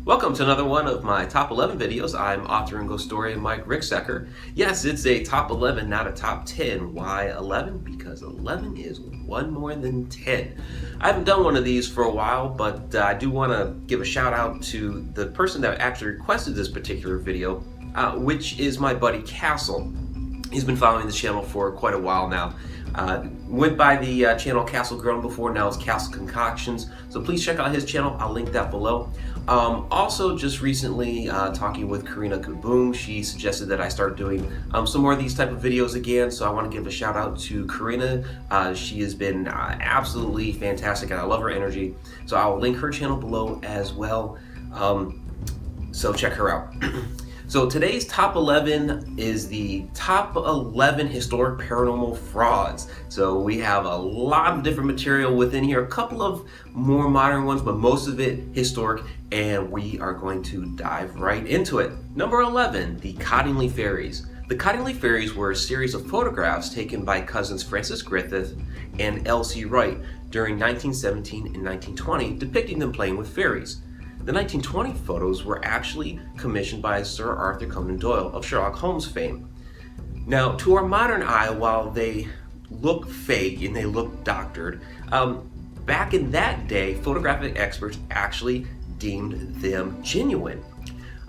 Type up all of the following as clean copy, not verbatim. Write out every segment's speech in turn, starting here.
Welcome to another one of my top 11 videos. I'm author and ghost historian Mike Ricksecker. Yes, it's a top 11, not a top 10. Why 11? Because 11 is one more than 10. I haven't done one of these for a while, but I do want to give a shout out to the person that actually requested this particular video, which is my buddy Castle. He's been following the channel for quite a while now. Went by the channel Castle Grown before, now it's Castle Concoctions, so please check out his channel. I'll link that below. Also, just recently talking with Karina Kaboom, she suggested that I start doing some more of these type of videos again, so I want to give a shout out to Karina. She has been absolutely fantastic and I love her energy, so I'll link her channel below as well, so check her out. So today's top 11 is the top 11 historic paranormal frauds. So we have a lot of different material within here, a couple of more modern ones, but most of it historic, and we are going to dive right into it. Number 11, the Cottingley Fairies. The Cottingley Fairies were a series of photographs taken by cousins Francis Griffith and Elsie Wright during 1917 and 1920, depicting them playing with fairies. The 1920 photos were actually commissioned by Sir Arthur Conan Doyle of Sherlock Holmes fame. Now, to our modern eye, while they look fake and they look doctored, back in that day, photographic experts actually deemed them genuine.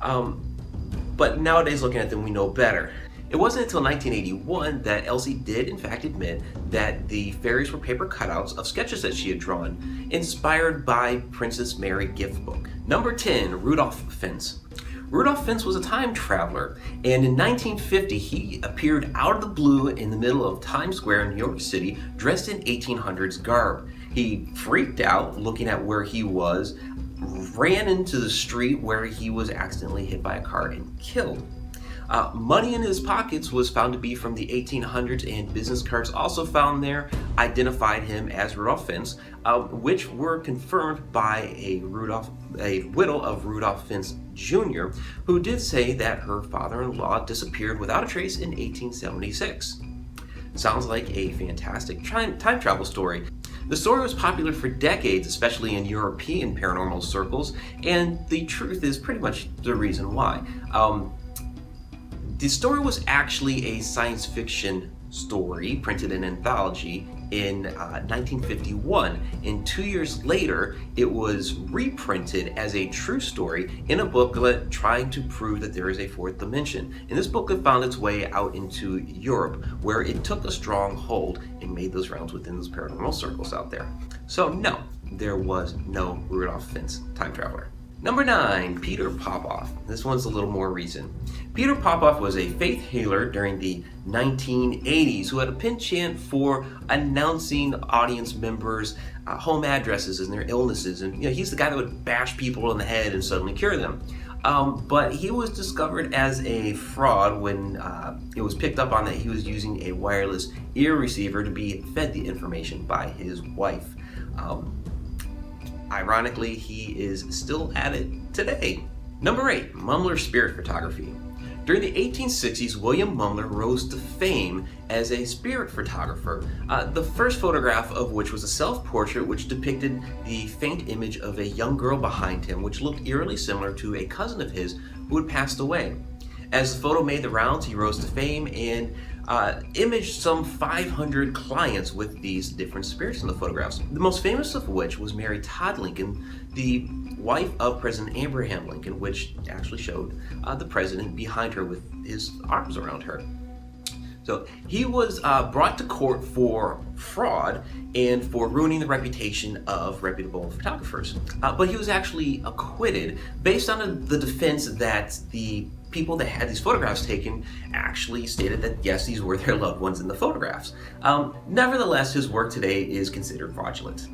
But nowadays, looking at them, we know better. It wasn't until 1981 that Elsie did in fact admit that the fairies were paper cutouts of sketches that she had drawn, inspired by Princess Mary gift book. Number 10, Rudolph the Fence. Rudolph the Fence was a time traveler, and in 1950 he appeared out of the blue in the middle of Times Square in New York City, dressed in 1800s garb. He freaked out looking at where he was, ran into the street where he was accidentally hit by a car and killed. Money in his pockets was found to be from the 1800s, and business cards also found there identified him as Rudolph Fence, which were confirmed by a widow of Rudolph Fence Jr., who did say that her father-in-law disappeared without a trace in 1876. Sounds like a fantastic time travel story. The story was popular for decades, especially in European paranormal circles, and the truth is pretty much the reason why. The story was actually a science fiction story printed in an anthology in 1951, and 2 years later it was reprinted as a true story in a booklet trying to prove that there is a fourth dimension. And this booklet found its way out into Europe, where it took a strong hold and made those rounds within those paranormal circles out there. So no, there was no Rudolph Fence time traveler. Number 9, Peter Popoff. This one's a little more recent. Peter Popoff was a faith healer during the 1980s who had a penchant for announcing audience members' home addresses and their illnesses. And he's the guy that would bash people in the head and suddenly cure them. But he was discovered as a fraud when it was picked up on that he was using a wireless ear receiver to be fed the information by his wife. Ironically, he is still at it today. Number 8, Mumler spirit photography. During the 1860s, William Mumler rose to fame as a spirit photographer, the first photograph of which was a self-portrait which depicted the faint image of a young girl behind him, which looked eerily similar to a cousin of his who had passed away. As the photo made the rounds, he rose to fame and imaged some 500 clients with these different spirits in the photographs. The most famous of which was Mary Todd Lincoln, the wife of President Abraham Lincoln, which actually showed the president behind her with his arms around her. So he was brought to court for fraud and for ruining the reputation of reputable photographers. But he was actually acquitted based on the defense that the people that had these photographs taken actually stated that yes, these were their loved ones in the photographs. Nevertheless, his work today is considered fraudulent.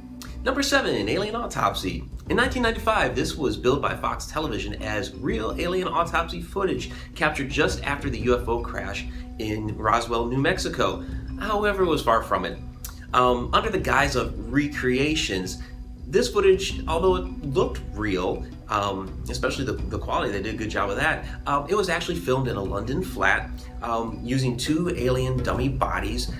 Number 7, Alien Autopsy. In 1995, this was billed by Fox Television as real alien autopsy footage captured just after the UFO crash in Roswell, New Mexico. However, it was far from it. Under the guise of recreations, this footage, although it looked real, especially the quality, they did a good job of that, it was actually filmed in a London flat using 2 alien dummy bodies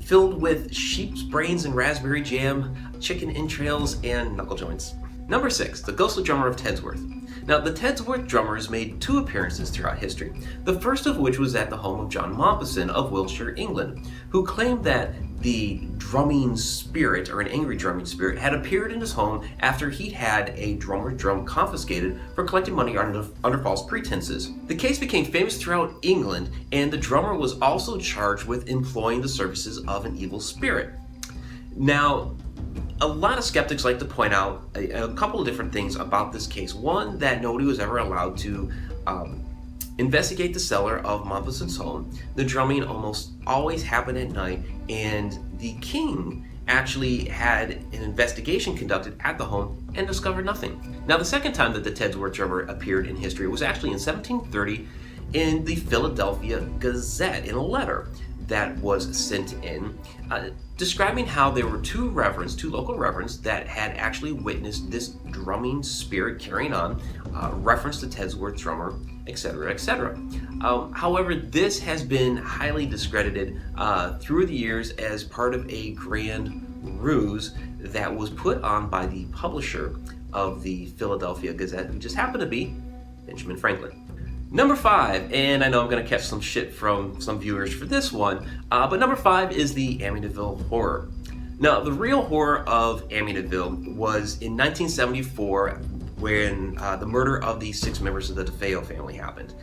filled with sheep's brains and raspberry jam, chicken entrails, and knuckle joints. Number 6, the ghostly drummer of Tedsworth. Now, the Tedsworth drummers made 2 appearances throughout history, the first of which was at the home of John Mompesson of Wiltshire, England, who claimed that the drumming spirit, or an angry drumming spirit, had appeared in his home after he'd had a drummer's drum confiscated for collecting money under false pretenses. The case became famous throughout England, and the drummer was also charged with employing the services of an evil spirit. Now, a lot of skeptics like to point out a couple of different things about this case. One, that nobody was ever allowed to investigate the cellar of Mompesson's home. The drumming almost always happened at night, and the king actually had an investigation conducted at the home and discovered nothing. Now, the second time that the Tedsworth drummer appeared in history was actually in 1730 in the Philadelphia Gazette in a letter that was sent in, describing how there were 2 local reverends that had actually witnessed this drumming spirit carrying on, reference to Tedsworth drummer, etc., etc. However, this has been highly discredited through the years as part of a grand ruse that was put on by the publisher of the Philadelphia Gazette, who just happened to be Benjamin Franklin. Number 5, and I know I'm going to catch some shit from some viewers for this one, but number 5 is the Amityville Horror. Now, the real horror of Amityville was in 1974 when the murder of the 6 members of the DeFeo family happened.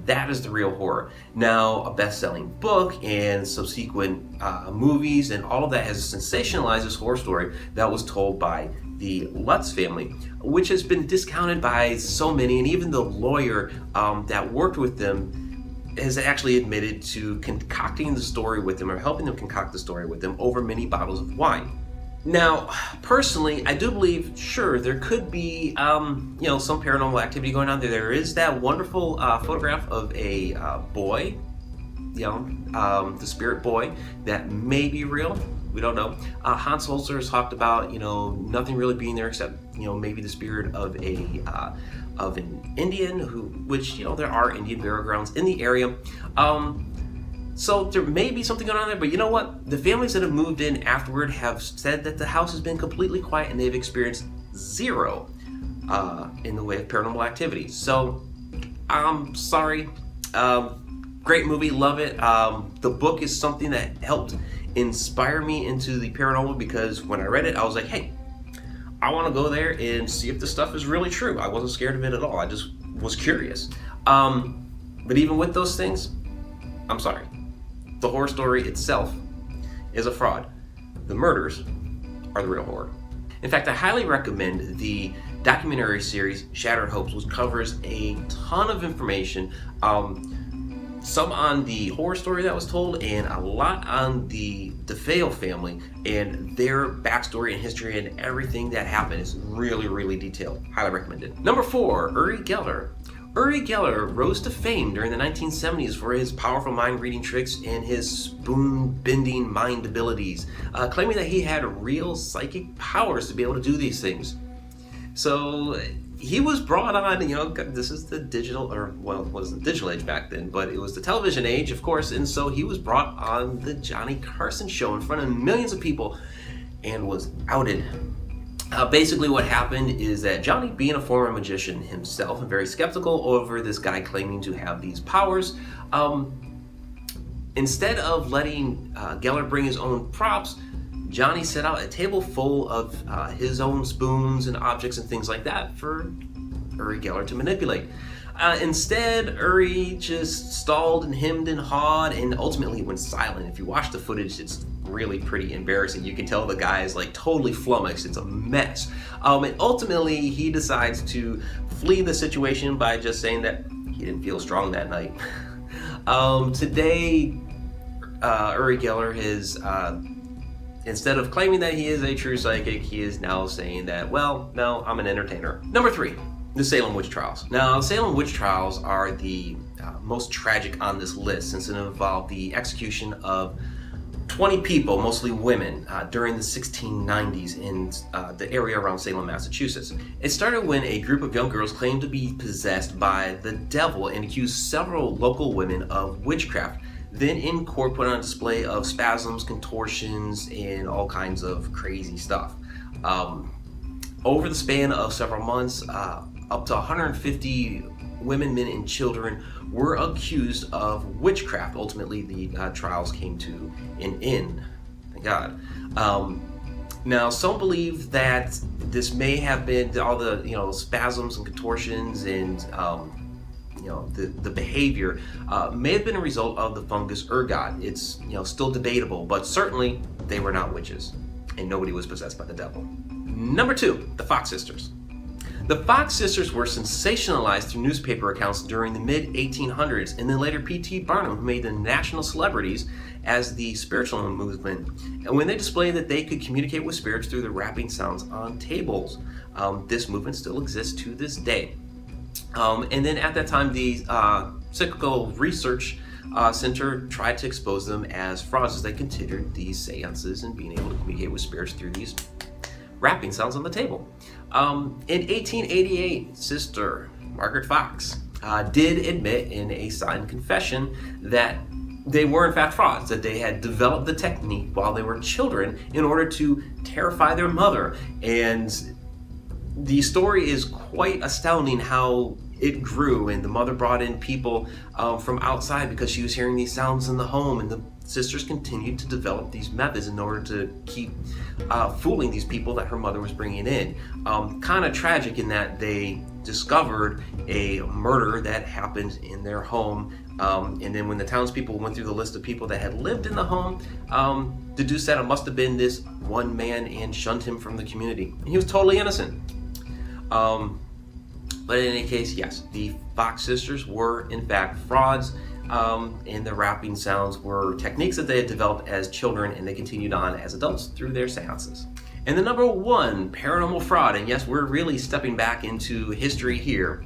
That is the real horror. Now, a best-selling book and subsequent movies and all of that has sensationalized this horror story that was told by the Lutz family, which has been discounted by so many, and even the lawyer that worked with them has actually admitted to concocting the story with them, or helping them concoct the story with them over many bottles of wine. Now, personally, I do believe, sure, there could be, some paranormal activity going on there. There is that wonderful photograph of a boy, the spirit boy, that may be real. We don't know. Hans Holzer has talked about, nothing really being there except, maybe the spirit of an Indian, which there are Indian burial grounds in the area. So there may be something going on there, but you know what? The families that have moved in afterward have said that the house has been completely quiet and they've experienced 0 in the way of paranormal activity. So, I'm sorry. Great movie, love it. The book is something that helped inspire me into the paranormal, because when I read it, I was like, hey, I want to go there and see if this stuff is really true. I wasn't scared of it at all. I just was curious. But even with those things, I'm sorry. The horror story itself is a fraud. The murders are the real horror. In fact, I highly recommend the documentary series Shattered Hopes, which covers a ton of information, some on the horror story that was told, and a lot on the DeFeo family and their backstory and history and everything that happened. Is really, really detailed. Highly recommended. Number 4, Uri Geller. Uri Geller rose to fame during the 1970s for his powerful mind-reading tricks and his spoon-bending mind abilities, claiming that he had real psychic powers to be able to do these things. So he was brought on, this is the digital, or well, it wasn't the digital age back then, but it was the television age, of course, and so he was brought on the Johnny Carson show in front of millions of people and was outed. Basically what happened is that Johnny, being a former magician himself and very skeptical over this guy claiming to have these powers, instead of letting Geller bring his own props, Johnny set out a table full of his own spoons and objects and things like that for Uri Geller to manipulate. Instead, Uri just stalled and hemmed and hawed and ultimately went silent. If you watch the footage, it's really pretty embarrassing. You can tell the guy is like totally flummoxed. It's a mess. And ultimately, he decides to flee the situation by just saying that he didn't feel strong that night. Today, Uri Geller has, instead of claiming that he is a true psychic, he is now saying that, well, no, I'm an entertainer. Number 3. The Salem Witch Trials. Now, the Salem Witch Trials are the most tragic on this list, since it involved the execution of 20 people, mostly women, during the 1690s in the area around Salem, Massachusetts. It started when a group of young girls claimed to be possessed by the devil and accused several local women of witchcraft. Then in court put on a display of spasms, contortions, and all kinds of crazy stuff. over the span of several months, up to 150 women, men, and children were accused of witchcraft. Ultimately, the trials came to an end. Thank God. Now, some believe that this may have been all the spasms and contortions and the behavior may have been a result of the fungus ergot. It's still debatable, but certainly they were not witches, and nobody was possessed by the devil. Number 2, the Fox sisters. The Fox sisters were sensationalized through newspaper accounts during the mid-1800s, and then later P.T. Barnum made them national celebrities as the spiritual movement, and when they displayed that they could communicate with spirits through the rapping sounds on tables. This movement still exists to this day. And then at that time, the Cyclical Research Center tried to expose them as frauds, as they considered these seances and being able to communicate with spirits through these rapping sounds on the table. In 1888, Sister Margaret Fox did admit in a signed confession that they were in fact frauds, that they had developed the technique while they were children in order to terrify their mother. And the story is quite astounding how it grew, and the mother brought in people from outside because she was hearing these sounds in the home, and the sisters continued to develop these methods in order to keep fooling these people that her mother was bringing in. Kind of tragic in that they discovered a murder that happened in their home, and then when the townspeople went through the list of people that had lived in the home, deduced that it must have been this one man and shunned him from the community. And he was totally innocent. But in any case, yes, the Fox sisters were in fact frauds, and the rapping sounds were techniques that they had developed as children, and they continued on as adults through their seances. And the number 1 paranormal fraud, and yes, we're really stepping back into history here,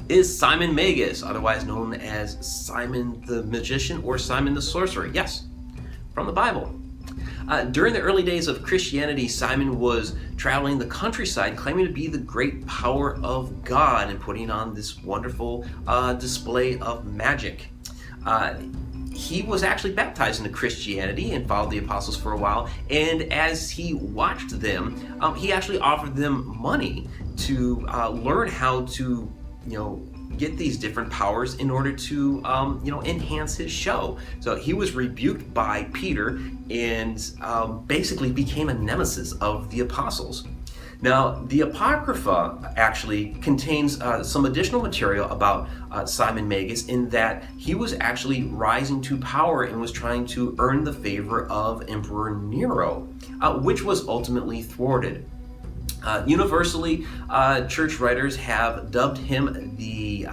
is Simon Magus, otherwise known as Simon the Magician or Simon the Sorcerer. Yes, from the Bible. During the early days of Christianity, Simon was traveling the countryside claiming to be the great power of God and putting on this wonderful display of magic. He was actually baptized into Christianity and followed the apostles for a while, and as he watched them, he actually offered them money to learn how to get these different powers in order to enhance his show. So he was rebuked by Peter and basically became a nemesis of the apostles. Now, the Apocrypha actually contains some additional material about Simon Magus, in that he was actually rising to power and was trying to earn the favor of Emperor Nero, which was ultimately thwarted. Universally, church writers have dubbed him the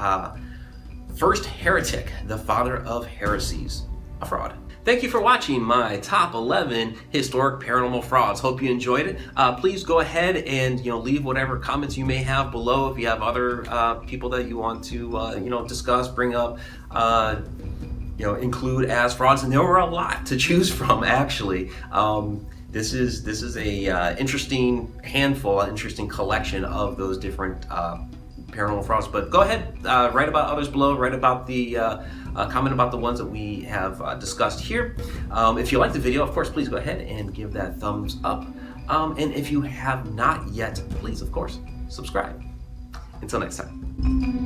first heretic, the father of heresies, a fraud. Thank you for watching my top 11 historic paranormal frauds. Hope you enjoyed it. Please go ahead and leave whatever comments you may have below. If you have other people that you want to discuss, bring up, include as frauds, and there were a lot to choose from actually. This is a interesting handful, an interesting collection of those different paranormal frauds. But go ahead, write about others below. Write about the comment about the ones that we have discussed here. If you like the video, of course, please go ahead and give that thumbs up. And if you have not yet, please, of course, subscribe. Until next time.